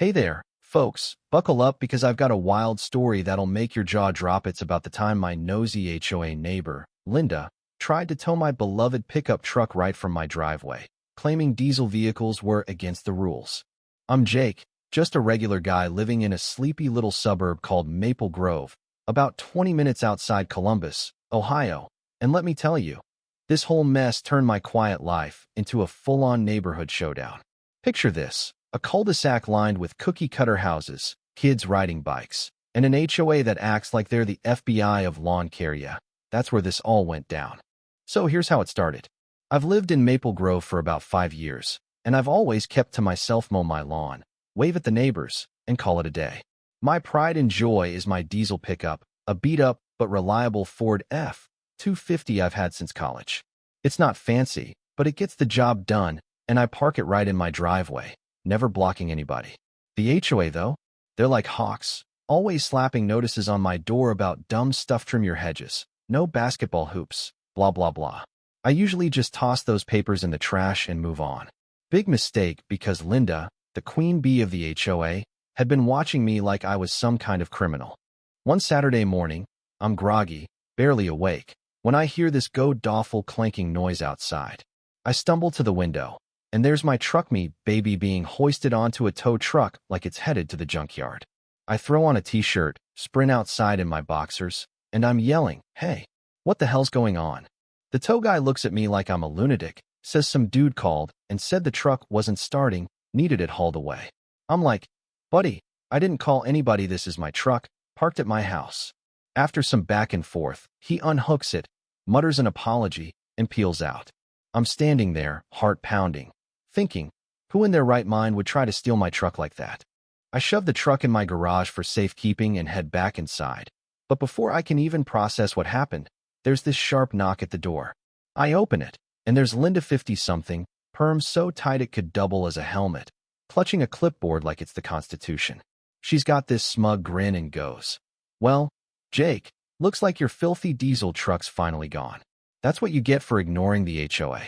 Hey there, folks. Buckle up because I've got a wild story that'll make your jaw drop. It's about the time my nosy HOA neighbor, Linda, tried to tow my beloved pickup truck right from my driveway, claiming diesel vehicles were against the rules. I'm Jake, just a regular guy living in a sleepy little suburb called Maple Grove, about 20 minutes outside Columbus, Ohio. And let me tell you, this whole mess turned my quiet life into a full-on neighborhood showdown. Picture this. A cul-de-sac lined with cookie-cutter houses, kids riding bikes, and an HOA that acts like they're the FBI of lawn care. Yeah, that's where this all went down. So here's how it started. I've lived in Maple Grove for about 5 years, and I've always kept to myself, mow my lawn, wave at the neighbors, and call it a day. My pride and joy is my diesel pickup, a beat-up but reliable Ford F-250 I've had since college. It's not fancy, but it gets the job done, and I park it right in my driveway, never blocking anybody. The HOA, though, they're like hawks, always slapping notices on my door about dumb stuff. Trim your hedges, no basketball hoops, blah blah blah. I usually just toss those papers in the trash and move on. Big mistake, because Linda, the queen bee of the HOA, had been watching me like I was some kind of criminal. One Saturday morning, I'm groggy, barely awake, when I hear this god-awful clanking noise outside. I stumble to the window, and there's my truck, me baby, being hoisted onto a tow truck like it's headed to the junkyard. I throw on a t-shirt, sprint outside in my boxers, and I'm yelling, "Hey, what the hell's going on?" The tow guy looks at me like I'm a lunatic, says some dude called and said the truck wasn't starting, needed it hauled away. I'm like, "Buddy, I didn't call anybody. This is my truck, parked at my house." After some back and forth, he unhooks it, mutters an apology, and peels out. I'm standing there, heart pounding, thinking, who in their right mind would try to steal my truck like that? I shove the truck in my garage for safekeeping and head back inside. But before I can even process what happened, there's this sharp knock at the door. I open it, and there's Linda, 50-something, perm so tight it could double as a helmet, clutching a clipboard like it's the Constitution. She's got this smug grin and goes, "Well, Jake, looks like your filthy diesel truck's finally gone. That's what you get for ignoring the HOA."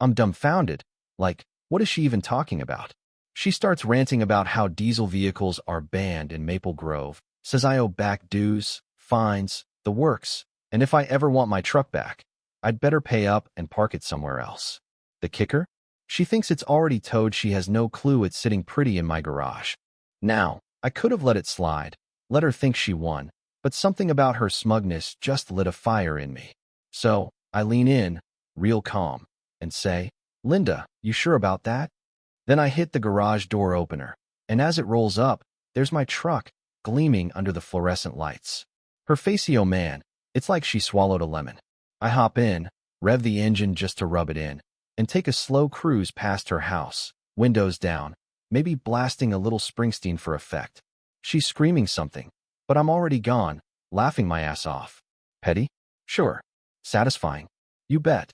I'm dumbfounded, like, what is she even talking about? She starts ranting about how diesel vehicles are banned in Maple Grove, says I owe back dues, fines, the works, and if I ever want my truck back, I'd better pay up and park it somewhere else. The kicker? She thinks it's already towed. She has no clue it's sitting pretty in my garage. Now, I could have let it slide, let her think she won, but something about her smugness just lit a fire in me. So, I lean in, real calm, and say, "Linda, you sure about that?" Then I hit the garage door opener, and as it rolls up, there's my truck, gleaming under the fluorescent lights. Her facey, oh man, it's like she swallowed a lemon. I hop in, rev the engine just to rub it in, and take a slow cruise past her house, windows down, maybe blasting a little Springsteen for effect. She's screaming something, but I'm already gone, laughing my ass off. Petty? Sure. Satisfying? You bet.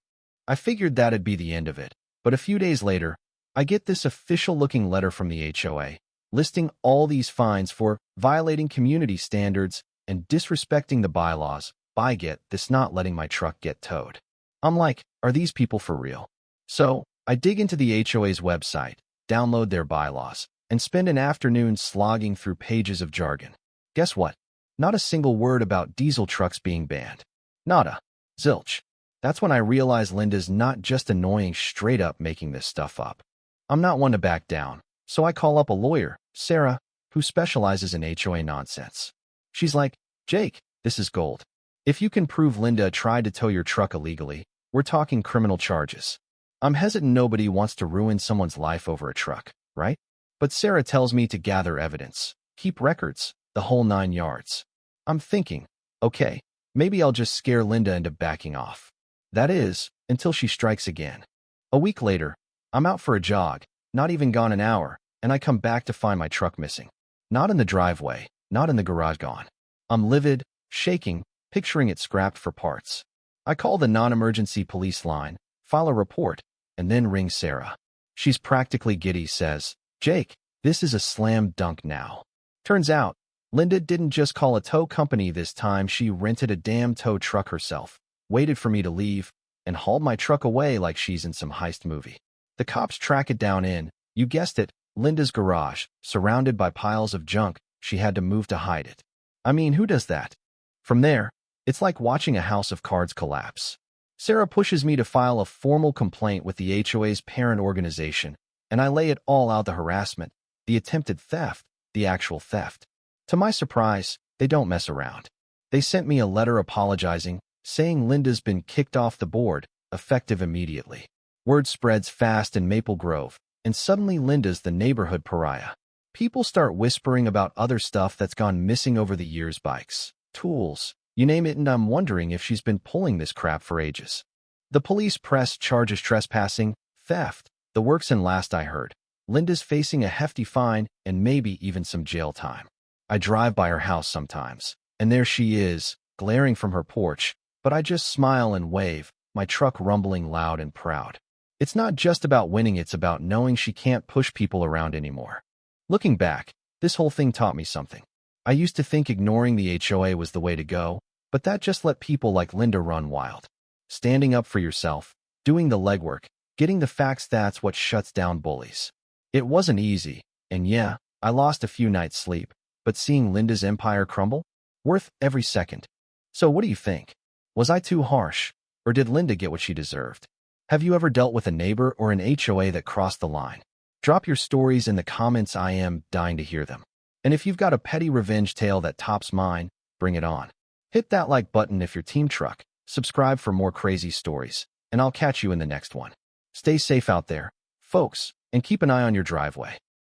I figured that'd be the end of it, but a few days later, I get this official-looking letter from the HOA, listing all these fines for violating community standards and disrespecting the bylaws, by get this not letting my truck get towed. I'm like, are these people for real? So, I dig into the HOA's website, download their bylaws, and spend an afternoon slogging through pages of jargon. Guess what? Not a single word about diesel trucks being banned. Nada. Zilch. That's when I realize Linda's not just annoying, straight up making this stuff up. I'm not one to back down, so I call up a lawyer, Sarah, who specializes in HOA nonsense. She's like, "Jake, this is gold. If you can prove Linda tried to tow your truck illegally, we're talking criminal charges." I'm hesitant. Nobody wants to ruin someone's life over a truck, right? But Sarah tells me to gather evidence, keep records, the whole 9 yards. I'm thinking, okay, maybe I'll just scare Linda into backing off. That is, until she strikes again. A week later, I'm out for a jog, not even gone an hour, and I come back to find my truck missing. Not in the driveway, not in the garage, gone. I'm livid, shaking, picturing it scrapped for parts. I call the non-emergency police line, file a report, and then ring Sarah. She's practically giddy, says, "Jake, this is a slam dunk now." Turns out, Linda didn't just call a tow company this time. She rented a damn tow truck herself, waited for me to leave, and hauled my truck away like she's in some heist movie. The cops track it down in, you guessed it, Linda's garage, surrounded by piles of junk. She had to move to hide it. I mean, who does that? From there, it's like watching a house of cards collapse. Sarah pushes me to file a formal complaint with the HOA's parent organization, and I lay it all out: the harassment, the attempted theft, the actual theft. To my surprise, they don't mess around. They sent me a letter apologizing, saying Linda's been kicked off the board, effective immediately. Word spreads fast in Maple Grove, and suddenly Linda's the neighborhood pariah. People start whispering about other stuff that's gone missing over the years: bikes, tools, you name it, and I'm wondering if she's been pulling this crap for ages. The police press charges: trespassing, theft, the works, and last I heard, Linda's facing a hefty fine and maybe even some jail time. I drive by her house sometimes, and there she is, glaring from her porch, but I just smile and wave, my truck rumbling loud and proud. It's not just about winning, it's about knowing she can't push people around anymore. Looking back, this whole thing taught me something. I used to think ignoring the HOA was the way to go, but that just let people like Linda run wild. Standing up for yourself, doing the legwork, getting the facts, that's what shuts down bullies. It wasn't easy, and yeah, I lost a few nights' sleep, but seeing Linda's empire crumble? Worth every second. So what do you think? Was I too harsh, or did Linda get what she deserved? Have you ever dealt with a neighbor or an HOA that crossed the line? Drop your stories in the comments. I am dying to hear them. And if you've got a petty revenge tale that tops mine, bring it on. Hit that like button if you're Team Truck, subscribe for more crazy stories, and I'll catch you in the next one. Stay safe out there, folks, and keep an eye on your driveway.